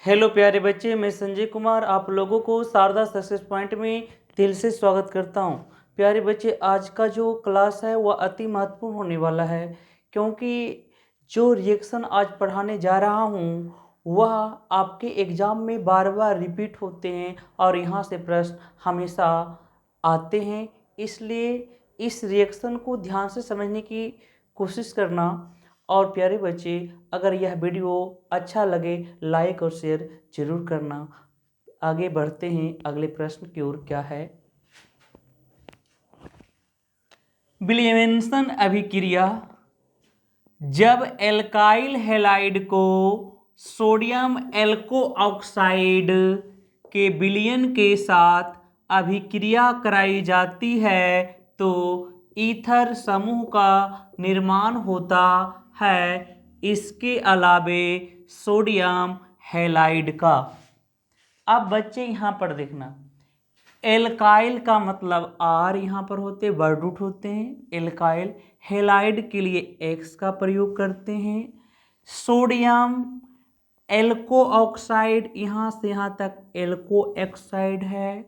Hello प्यारे बच्चे, मैं संजय कुमार आप लोगों को शारदा सक्सेस पॉइंट में दिल से स्वागत करता हूं। प्यारे बच्चे, आज का जो क्लास है वह अति महत्वपूर्ण होने वाला है, क्योंकि जो रिएक्शन आज पढ़ाने जा रहा हूं वह आपके एग्ज़ाम में बार बार रिपीट होते हैं और यहाँ से प्रश्न हमेशा आते हैं। इसलिए इस रिएक्शन को ध्यान से समझने की कोशिश करना। और प्यारे बच्चे, अगर यह वीडियो अच्छा लगे लाइक और शेयर जरूर करना। आगे बढ़ते हैं अगले प्रश्न की ओर। क्या है? विलियमसन अभिक्रिया। जब एल्काइल हैलाइड को सोडियम एल्को ऑक्साइड के विलयन के साथ अभिक्रिया कराई जाती है तो ईथर समूह का निर्माण होता है। इसके अलावे सोडियम हैलाइड का। अब बच्चे यहाँ पर देखना, एल्काइल का मतलब आर यहाँ पर होते वर्ड रूट होते हैं एल्काइल। हैलाइड के लिए एक्स का प्रयोग करते हैं। सोडियम एल्को ऑक्साइड, यहाँ से यहाँ तक एल्को ऑक्साइड है।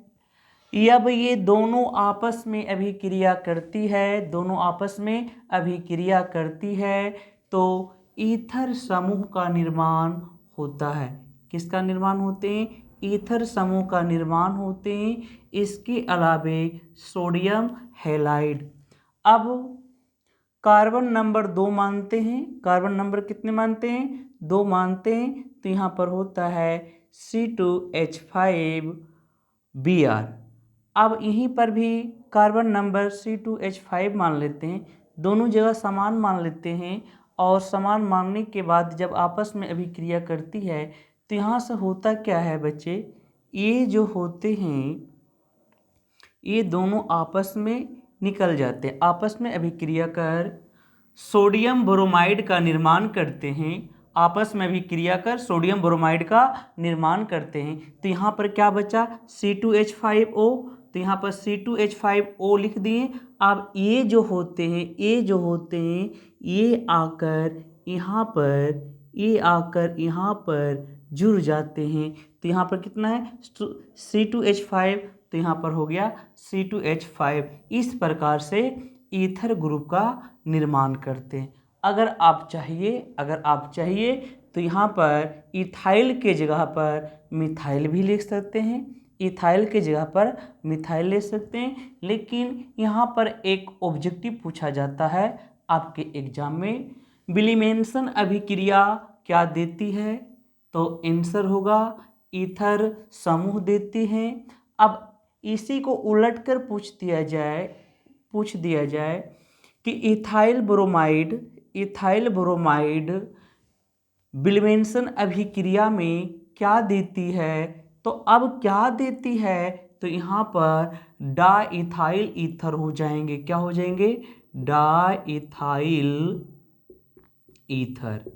अब ये दोनों आपस में अभिक्रिया करती है, दोनों आपस में अभिक्रिया करती है तो ईथर समूह का निर्माण होता है। किसका निर्माण होते हैं? ईथर समूह का निर्माण होते हैं। इसके अलावे सोडियम हैलाइड। अब कार्बन नंबर 2 मानते हैं। कार्बन नंबर कितने मानते हैं? 2 मानते हैं। तो यहाँ पर होता है C2H5Br। अब यहीं पर भी कार्बन नंबर C2H5 मान लेते हैं, दोनों जगह समान मान लेते हैं। और समान मानने के बाद जब आपस में अभिक्रिया करती है तो यहाँ से होता क्या है बच्चे, ये जो होते हैं ये दोनों आपस में निकल जाते हैं, आपस में अभिक्रिया कर सोडियम ब्रोमाइड का निर्माण करते हैं। आपस में अभिक्रिया कर सोडियम ब्रोमाइड का निर्माण करते हैं। तो यहाँ पर क्या बचा? C2H5O। तो यहाँ पर C2H5O लिख दिए। अब ये जो होते हैं ये आकर यहाँ पर जुड़ जाते हैं। तो यहाँ पर कितना है? C2H5। तो यहाँ पर हो गया C2H5। इस प्रकार से ईथर ग्रुप का निर्माण करते हैं। अगर आप चाहिए तो यहाँ पर इथाइल के जगह पर मिथाइल भी लिख सकते हैं, इथाइल के जगह पर मिथाइल ले सकते हैं। लेकिन यहाँ पर एक ऑब्जेक्टिव पूछा जाता है आपके एग्जाम में, विलियमसन अभिक्रिया क्या देती है? तो आंसर होगा ईथर समूह देती हैं। अब इसी को उलटकर पूछ दिया जाए कि इथाइल ब्रोमाइड विलियमसन अभिक्रिया में क्या देती है? तो अब क्या देती है? तो यहाँ पर डाइथाइल ईथर हो जाएंगे। क्या हो जाएंगे? Diethyl ether.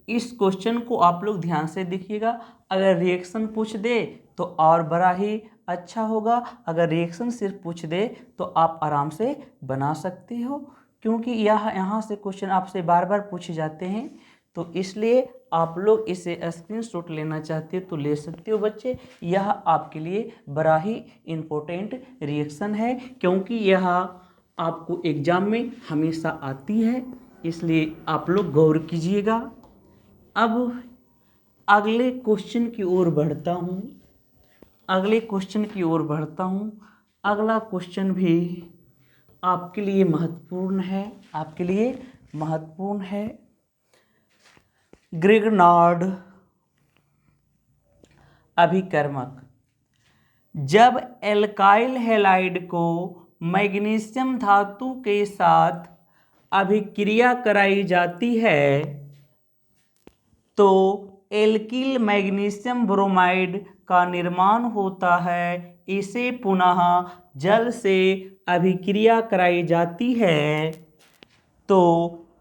इस क्वेश्चन को आप लोग ध्यान से देखिएगा। अगर रिएक्शन पूछ दे तो और बड़ा ही अच्छा होगा। अगर रिएक्शन सिर्फ पूछ दे तो आप आराम से बना सकते हो, क्योंकि यहाँ से क्वेश्चन आपसे बार बार पूछे जाते हैं। तो इसलिए आप लोग इसे स्क्रीनशॉट लेना चाहते हो तो ले सकते हो बच्चे। यह आपके लिए बड़ा ही इम्पोर्टेंट रिएक्शन है, क्योंकि यह आपको एग्जाम में हमेशा आती है, इसलिए आप लोग गौर कीजिएगा। अब अगले क्वेश्चन की ओर बढ़ता हूँ। अगला क्वेश्चन भी आपके लिए महत्वपूर्ण है। ग्रिग्नार्ड अभिकर्मक। जब एल्काइल हैलाइड को मैग्नीशियम धातु के साथ अभिक्रिया कराई जाती है तो एल्किल मैग्नीशियम ब्रोमाइड का निर्माण होता है। इसे पुनः जल से अभिक्रिया कराई जाती है तो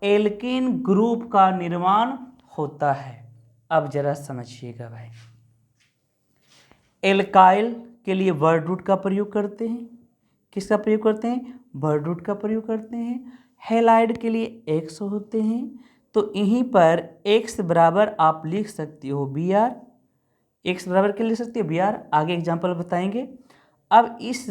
एल्केन ग्रुप का निर्माण होता है। अब जरा समझिएगा भाई, एल्काइल के लिए वर्ड रूट का प्रयोग करते हैं। किसका प्रयोग करते हैं? वर्ड रूट का प्रयोग करते हैं। हैलाइड के लिए एक्स होते हैं, तो यहीं पर x बराबर आप लिख सकते हो Br। एक्स बराबर क्या ले सकते हैं Br, आगे एग्जाम्पल बताएंगे। अब इस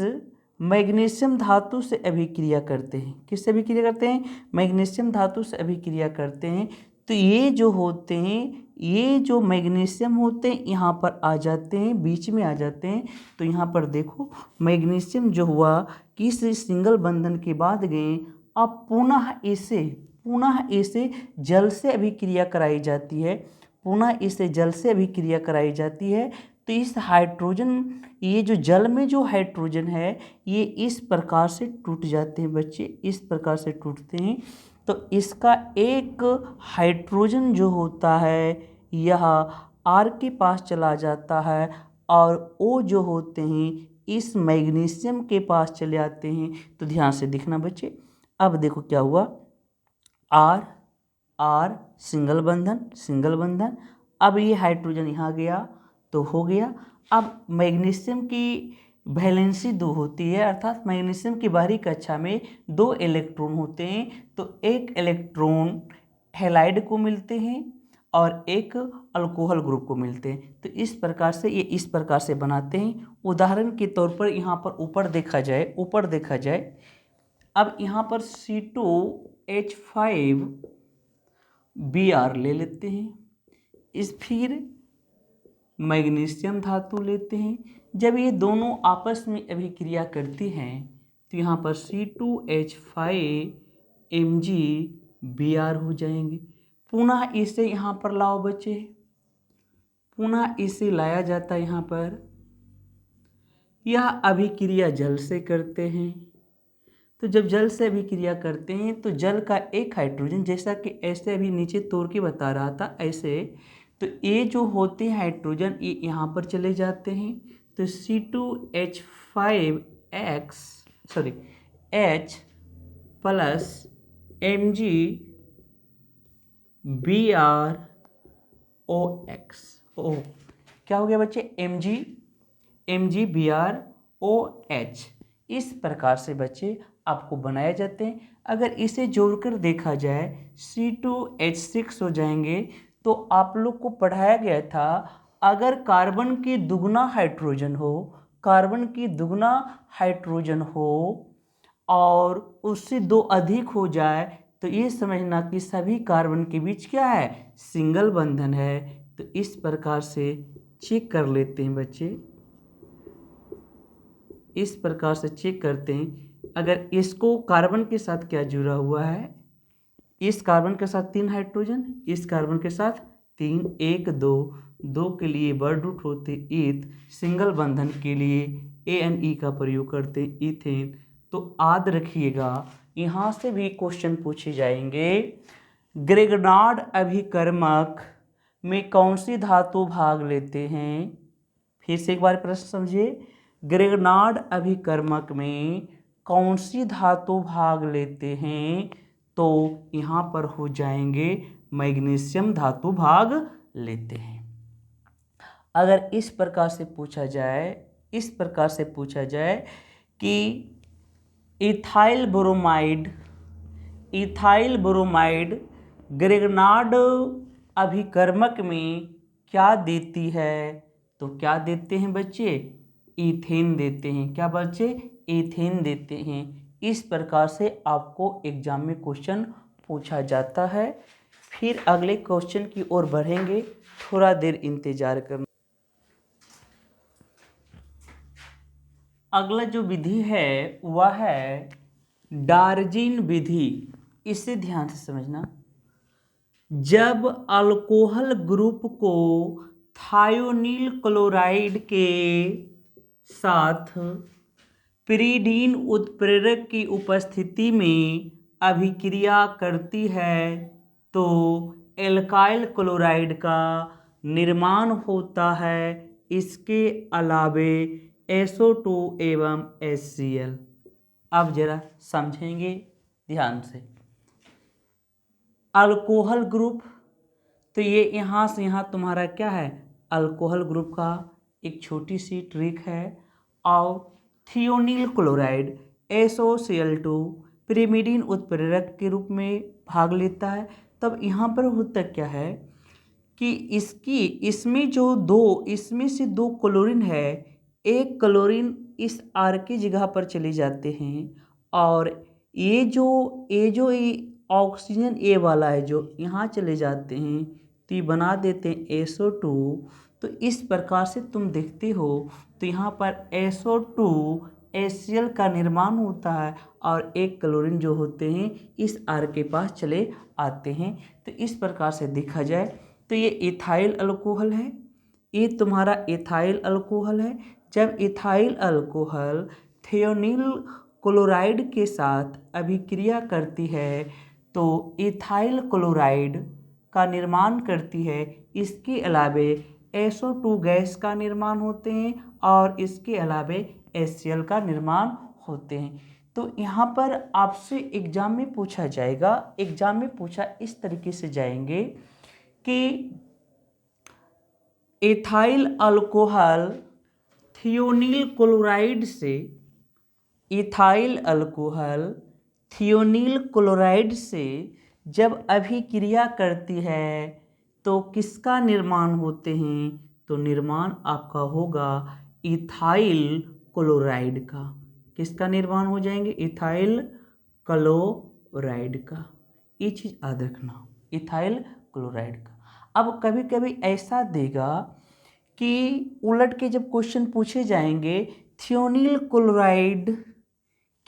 मैग्नीशियम धातु से अभिक्रिया करते हैं, किससे अभिक्रिया करते हैं? मैग्नीशियम धातु से अभिक्रिया करते हैं। तो ये जो होते हैं, ये जो मैग्नीशियम होते हैं यहाँ पर आ जाते हैं, बीच में आ जाते हैं। तो यहाँ पर देखो मैग्नीशियम जो हुआ कि इस सिंगल बंधन के बाद गए, अब पुनः इसे जल से अभिक्रिया कराई जाती है, पुनः इसे जल से अभिक्रिया कराई जाती है। तो इस हाइड्रोजन, ये जो जल में जो हाइड्रोजन है ये इस प्रकार से टूट जाते हैं बच्चे, इस प्रकार से टूटते हैं। तो इसका एक हाइड्रोजन जो होता है यह आर के पास चला जाता है और ओ जो होते हैं इस मैग्नीशियम के पास चले आते हैं। तो ध्यान से देखना बच्चे, अब देखो क्या हुआ, आर आर सिंगल बंधन, अब ये हाइड्रोजन यहाँ गया तो हो गया। अब मैग्नीशियम की वैलेंसी 2 होती है, अर्थात मैग्नीशियम की बाहरी कक्षा में 2 इलेक्ट्रॉन होते हैं। तो एक इलेक्ट्रॉन हैलाइड को मिलते हैं और एक अल्कोहल ग्रुप को मिलते हैं। तो इस प्रकार से ये इस प्रकार से बनाते हैं। उदाहरण के तौर पर यहाँ पर ऊपर देखा जाए, अब यहाँ पर C2H5Br ले लेते हैं, इस फिर मैग्नीशियम धातु लेते हैं। जब ये दोनों आपस में अभिक्रिया करती हैं तो यहाँ पर C2H5Mg Br हो जाएंगे। पुनः इसे यहाँ पर लाओ बच्चे, पुनः इसे लाया जाता है यहाँ पर, यह अभिक्रिया जल से करते हैं। तो जब जल से अभिक्रिया करते हैं तो जल का एक हाइड्रोजन, जैसा कि ऐसे अभी नीचे तोड़ के बता रहा था ऐसे, तो ये जो होते हैं हाइड्रोजन ये यहाँ पर चले जाते हैं। तो H प्लस MgBrOx, ओ क्या हो गया बच्चे, MgBrOH। इस प्रकार से बच्चे आपको बनाए जाते हैं। अगर इसे जोड़कर देखा जाए C2H6 हो जाएंगे। तो आप लोग को पढ़ाया गया था अगर कार्बन की दुगना हाइड्रोजन हो और उससे 2 अधिक हो जाए तो ये समझना कि सभी कार्बन के बीच क्या है, सिंगल बंधन है। तो इस प्रकार से चेक कर लेते हैं बच्चे, इस प्रकार से चेक करते हैं। अगर इसको कार्बन के साथ क्या जुड़ा हुआ है, इस कार्बन के साथ 3 हाइड्रोजन, इस कार्बन के साथ 3, 1 2, 2 के लिए वर्ड रूट होते ईथ, सिंगल बंधन के लिए ANE का प्रयोग करते इथेन। तो याद रखिएगा यहाँ से भी क्वेश्चन पूछे जाएंगे। ग्रेगनार्ड अभिकर्मक में कौन सी धातु भाग लेते हैं? फिर से एक बार प्रश्न समझिए, ग्रेगनार्ड अभिकर्मक में कौन सी धातु भाग लेते हैं? तो यहाँ पर हो जाएंगे मैग्नीशियम धातु भाग लेते हैं। अगर इस प्रकार से पूछा जाए कि इथाइल ब्रोमाइड ग्रेगनार्ड अभिकर्मक में क्या देती है? तो क्या देते हैं बच्चे, ईथेन देते हैं। क्या बच्चे, ईथेन देते हैं। इस प्रकार से आपको एग्जाम में क्वेश्चन पूछा जाता है। फिर अगले क्वेश्चन की ओर बढ़ेंगे, थोड़ा देर इंतजार करना। अगला जो विधि है वह है डार्जिन विधि। इसे ध्यान से समझना। जब अल्कोहल ग्रुप को थायोनील क्लोराइड के साथ पिरीडीन उत्प्रेरक की उपस्थिति में अभिक्रिया करती है तो एल्काइल क्लोराइड का निर्माण होता है। इसके अलावे SO2 एवं HCl। अब जरा समझेंगे ध्यान से। अल्कोहल ग्रुप, तो ये यहाँ से यहाँ तुम्हारा क्या है, अल्कोहल ग्रुप का एक छोटी सी ट्रिक है। और थियोनील क्लोराइड SOCl2 पिरिमिडीन उत्प्रेरक के रूप में भाग लेता है। तब यहाँ पर होता क्या है कि इसमें से दो क्लोरीन है, एक क्लोरीन इस R की जगह पर चले जाते हैं और ये जो ऑक्सीजन ए वाला है जो यहाँ चले जाते हैं तो ये बना देते हैं SO2। तो इस प्रकार से तुम देखते हो तो यहाँ पर SO2 HCl का निर्माण होता है और एक क्लोरीन जो होते हैं इस R के पास चले आते हैं। तो इस प्रकार से देखा जाए तो ये इथाइल अल्कोहल है, ये तुम्हारा इथाइल अल्कोहल है। जब इथाइल अल्कोहल थियोनिल क्लोराइड के साथ अभिक्रिया करती है तो इथाइल क्लोराइड का निर्माण करती है। इसके अलावे SO2 गैस का निर्माण होते हैं और इसके अलावे HCl का निर्माण होते हैं। तो यहाँ पर आपसे एग्जाम में पूछा जाएगा, एग्जाम में पूछा इस तरीके से जाएंगे कि इथाइल अल्कोहल थियोनिल क्लोराइड से, इथाइल अल्कोहल थियोनिल क्लोराइड से जब अभिक्रिया करती है तो किसका निर्माण होते हैं? तो निर्माण आपका होगा इथाइल क्लोराइड का। किसका निर्माण हो जाएंगे? इथाइल क्लोराइड का। ये चीज़ याद रखना, इथाइल क्लोराइड का। अब कभी कभी ऐसा देगा कि उलट के जब क्वेश्चन पूछे जाएंगे थियोनिल क्लोराइड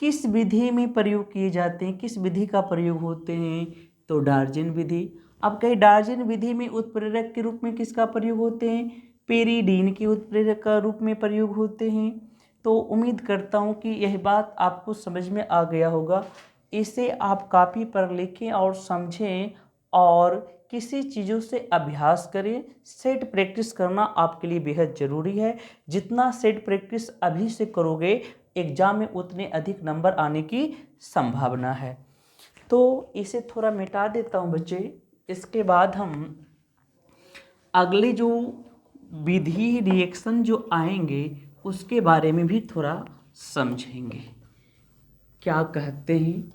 किस विधि में प्रयोग किए जाते हैं, किस विधि का प्रयोग होते हैं? तो डार्जिन विधि। अब कहीं डार्जिन विधि में उत्प्रेरक के रूप में किसका प्रयोग होते हैं? पेरिडीन के उत्प्रेरक का रूप में प्रयोग होते हैं। तो उम्मीद करता हूँ कि यह बात आपको समझ में आ गया होगा। इसे आप कॉपी पर लिखें और समझें और किसी चीज़ों से अभ्यास करें। सेट प्रैक्टिस करना आपके लिए बेहद ज़रूरी है। जितना सेट प्रैक्टिस अभी से करोगे एग्जाम में उतने अधिक नंबर आने की संभावना है। तो इसे थोड़ा मिटा देता हूँ बच्चे। इसके बाद हम अगले जो विधि रिएक्शन जो आएंगे उसके बारे में भी थोड़ा समझेंगे। क्या कहते हैं,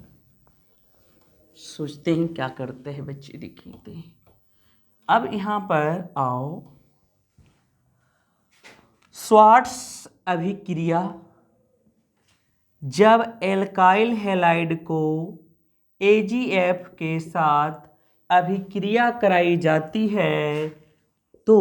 सोचते हैं क्या करते हैं बच्चे, देखते हैं। अब यहाँ पर आओ, स्वार्ट्स अभिक्रिया। जब एल्काइल हैलाइड को AgF के साथ अभिक्रिया कराई जाती है तो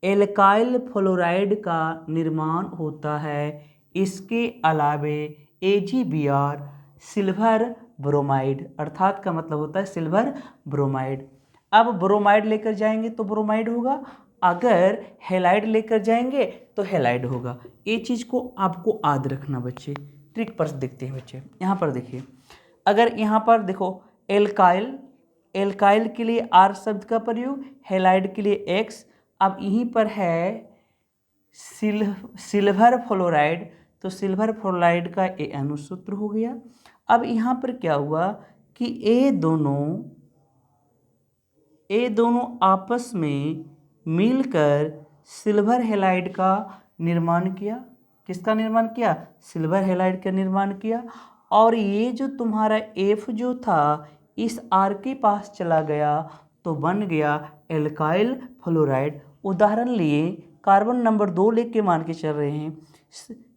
एल्काइल फ्लोराइड का निर्माण होता है। इसके अलावे AgBr सिल्वर ब्रोमाइड, अर्थात का मतलब होता है सिल्वर ब्रोमाइड। अब ब्रोमाइड लेकर जाएंगे तो ब्रोमाइड होगा, अगर हैलाइड लेकर जाएंगे तो हैलाइड होगा। ये चीज़ को आपको याद रखना बच्चे। ट्रिक पर देखते हैं बच्चे। यहाँ पर देखिए, अगर यहाँ पर देखो एल्काइल के लिए R शब्द का प्रयोग, हैलाइड के लिए X। अब यहीं पर है सिल्वर फ्लोराइड, तो सिल्वर फ्लोराइड का ये अनुसूत्र हो गया। अब यहाँ पर क्या हुआ कि ये दोनों आपस में मिलकर सिल्वर हैलाइड का निर्माण किया। किसका निर्माण किया? सिल्वर हैलाइड का निर्माण किया। और ये जो तुम्हारा F जो था इस R के पास चला गया तो बन गया एल्काइल फ्लोराइड। उदाहरण लिए कार्बन नंबर 2 लेके मान के चल रहे हैं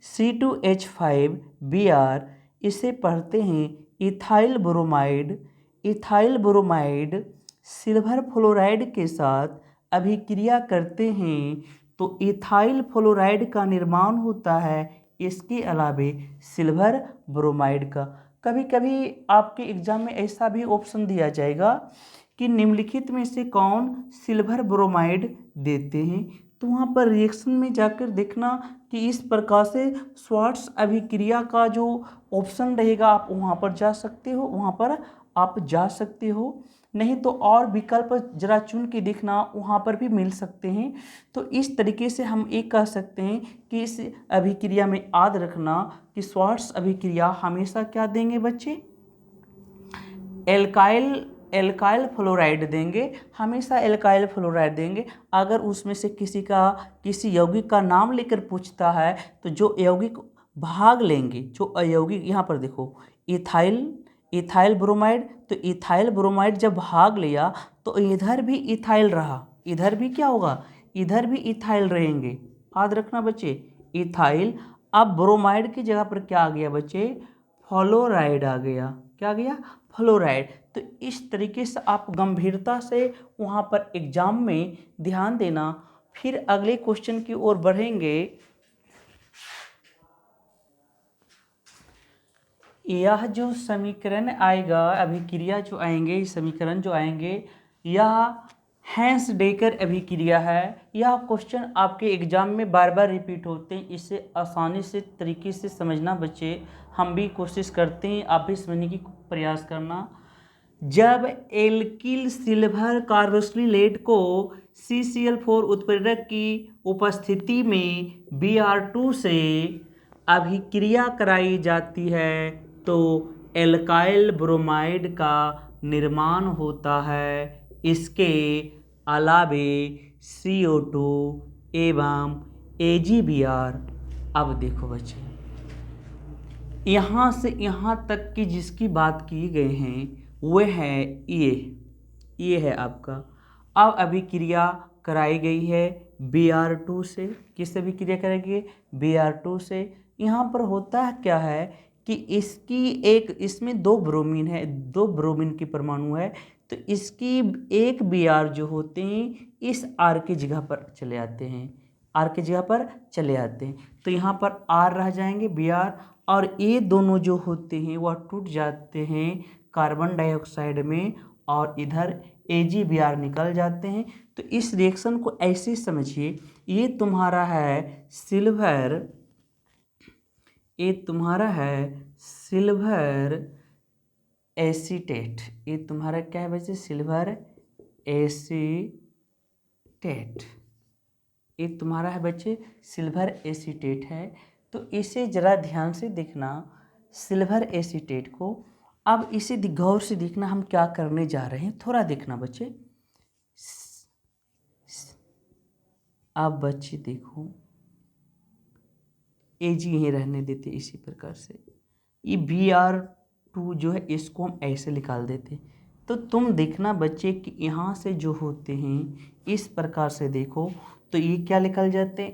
C2H5Br, इसे पढ़ते हैं ethyl bromide. Ethyl bromide silver fluoride के साथ अभिक्रिया करते हैं तो इथाइल फ्लोराइड का निर्माण होता है। इसके अलावे सिल्वर ब्रोमाइड का। कभी कभी आपके एग्जाम में ऐसा भी ऑप्शन दिया जाएगा कि निम्नलिखित में से कौन सिल्वर ब्रोमाइड देते हैं, तो वहाँ पर रिएक्शन में जाकर देखना कि इस प्रकार से स्वार्ट्स अभिक्रिया का जो ऑप्शन रहेगा आप वहाँ पर जा सकते हो, नहीं तो और विकल्प जरा चुन के देखना, वहाँ पर भी मिल सकते हैं। तो इस तरीके से हम ये कह सकते हैं कि इस अभिक्रिया में याद रखना कि स्वार्ट्स अभिक्रिया हमेशा क्या देंगे बच्चे? एल्काइल फ्लोराइड देंगे, हमेशा एल्काइल फ्लोराइड देंगे। अगर उसमें से किसी यौगिक का नाम लेकर पूछता है तो जो यौगिक भाग लेंगे, जो अयौगिक, यहाँ पर देखो इथाइल ब्रोमाइड, तो इथाइल ब्रोमाइड जब भाग लिया तो इधर भी इथाइल रहा, इधर भी क्या होगा, इधर भी इथाइल रहेंगे। याद रखना बच्चे, इथाइल। अब ब्रोमाइड की जगह पर क्या आ गया बच्चे, फ्लोराइड आ गया। क्या आ गया, फ्लोराइड। तो इस तरीके से आप गंभीरता से वहाँ पर एग्जाम में ध्यान देना। फिर अगले क्वेश्चन की ओर बढ़ेंगे। यह जो समीकरण आएगा, अभिक्रिया जो आएंगे, समीकरण जो आएंगे, यह हैंस डेकर अभिक्रिया है। यह क्वेश्चन आपके एग्जाम में बार बार रिपीट होते हैं, इसे आसानी से तरीके से समझना बच्चे। हम भी कोशिश करते हैं, आप भी समझने की प्रयास करना। जब एल्किल सिल्वर कार्बोक्सिलेट को CCl4 उत्प्रेरक की उपस्थिति में Br2 से अभिक्रिया कराई जाती है तो एल्काइल ब्रोमाइड का निर्माण होता है। इसके अलावे CO2 एवं AgBr। अब देखो बच्चे, यहाँ से यहाँ तक की जिसकी बात की गई हैं वह है ये है आपका। अब अभिक्रिया कराई गई है Br2 से। किससे अभिक्रिया कराएगी, Br2 से। यहाँ पर होता क्या है कि इसमें दो ब्रोमीन है, दो ब्रोमीन की परमाणु है, तो इसकी एक Br जो होते हैं इस R की जगह पर चले आते हैं, R की जगह पर चले आते हैं। तो यहाँ पर R रह जाएंगे Br, और ये दोनों जो होते हैं वह टूट जाते हैं कार्बन डाइऑक्साइड में, और इधर AgBr निकल जाते हैं। तो इस रिएक्शन को ऐसे समझिए, ये तुम्हारा है सिल्वर, ये तुम्हारा है सिल्वर एसीटेट। ये तुम्हारा क्या है बच्चे, सिल्वर एसीटेट। ये तुम्हारा है बच्चे सिल्वर एसीटेट है। तो इसे जरा ध्यान से देखना, सिल्वर एसीटेट को। अब इसे गौर से देखना, हम क्या करने जा रहे हैं, थोड़ा देखना बच्चे। अब बच्चे देखो, Ag यहीं रहने देते इसी प्रकार से। ये Br2 जो है इसको हम ऐसे निकाल देते। तो तुम देखना बच्चे कि यहाँ से जो होते हैं इस प्रकार से देखो, तो ये क्या निकल जाते हैं,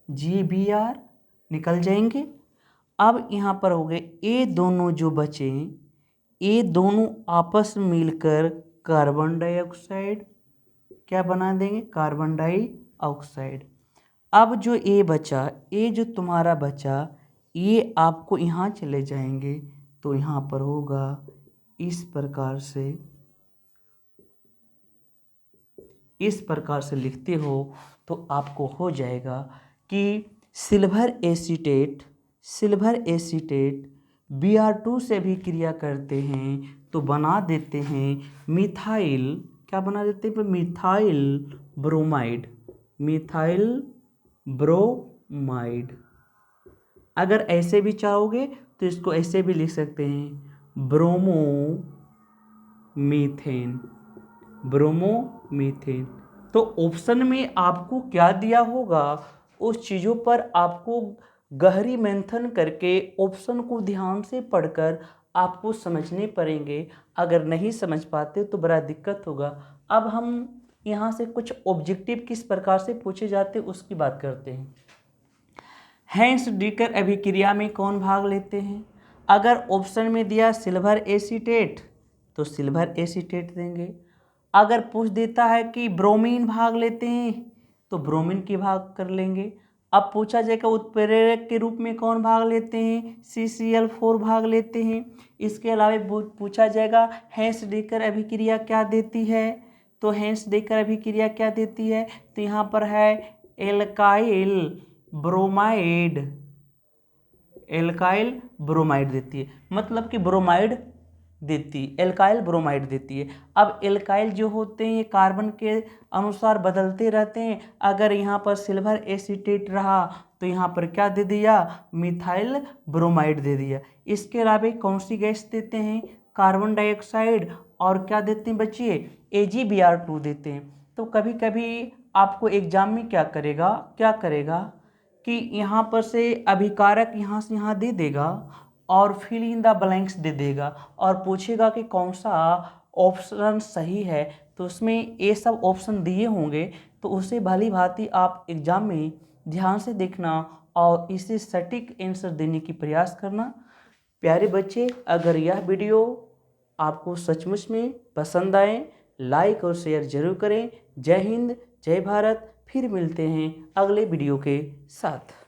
AgBr निकल जाएंगे। अब यहाँ पर हो गए ये दोनों जो बचे, ये दोनों आपस में मिलकर कार्बन डाइऑक्साइड क्या बना देंगे, कार्बन डाइऑक्साइड। अब जो ये बचा, ये जो तुम्हारा बचा, ये आपको यहाँ चले जाएंगे, तो यहाँ पर होगा इस प्रकार से, इस प्रकार से लिखते हो तो आपको हो जाएगा कि सिल्वर एसीटेट Br2 से भी क्रिया करते हैं तो बना देते हैं मिथाइल, क्या बना देते हैं, मिथाइल ब्रोमाइड। अगर ऐसे भी चाहोगे तो इसको ऐसे भी लिख सकते हैं, ब्रोमोमीथेन। तो ऑप्शन में आपको क्या दिया होगा, उस चीज़ों पर आपको गहरी मंथन करके ऑप्शन को ध्यान से पढ़कर आपको समझने पड़ेंगे। अगर नहीं समझ पाते तो बड़ा दिक्कत होगा। अब हम यहाँ से कुछ ऑब्जेक्टिव किस प्रकार से पूछे जाते हैं उसकी बात करते हैं। हैंस डेकर अभिक्रिया में कौन भाग लेते हैं? अगर ऑप्शन में दिया सिल्वर एसीटेट तो सिल्वर एसीटेट देंगे। अगर पूछ देता है कि ब्रोमीन भाग लेते हैं तो ब्रोमीन की भाग कर लेंगे। अब पूछा जाएगा उत्प्रेरक के रूप में कौन भाग लेते हैं, CCl4 भाग लेते हैं। इसके अलावा पूछा जाएगा हैंस डेकर अभिक्रिया क्या देती है, तो हैंस डेकर अभिक्रिया क्या देती है, तो यहाँ पर है एल्काइल ब्रोमाइड देती है, मतलब कि ब्रोमाइड देती है, एल्काइल ब्रोमाइड देती है। अब एल्काइल जो होते हैं ये कार्बन के अनुसार बदलते रहते हैं। अगर यहाँ पर सिल्वर एसीटेट रहा तो यहाँ पर क्या दे दिया, मिथाइल ब्रोमाइड दे दिया। इसके अलावा कौन सी गैस देते हैं, कार्बन डाइऑक्साइड, और क्या देते हैं बच्चे, AgBr2 देते हैं। तो कभी कभी आपको एग्जाम में क्या करेगा कि यहाँ पर से अभिकारक यहाँ से यहाँ दे देगा और फिल इन द ब्लैंक्स दे देगा और पूछेगा कि कौन सा ऑप्शन सही है, तो उसमें ये सब ऑप्शन दिए होंगे, तो उसे भली भांति आप एग्जाम में ध्यान से देखना और इसे सटीक आंसर देने की प्रयास करना। प्यारे बच्चे, अगर यह वीडियो आपको सचमुच में पसंद आए, लाइक और शेयर जरूर करें। जय हिंद, जय भारत। फिर मिलते हैं अगले वीडियो के साथ।